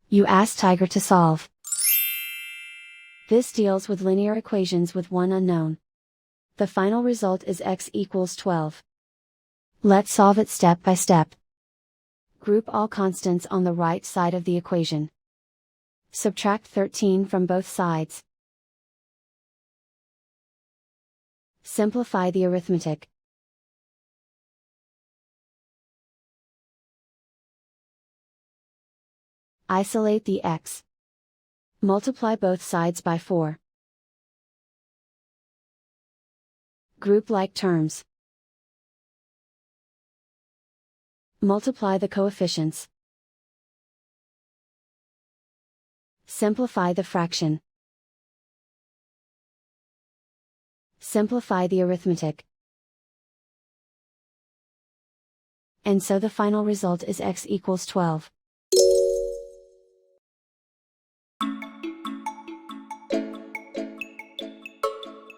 You ask Tiger to solve. This deals with linear equations with one unknown. The final result is x equals 12. Let's solve it step by step. Group all constants on the right side of the equation. Subtract 13 from both sides. Simplify the arithmetic. Isolate the x. Multiply both sides by 4. Group like terms. Multiply the coefficients. Simplify the fraction. Simplify the arithmetic. And so the final result is x equals 12.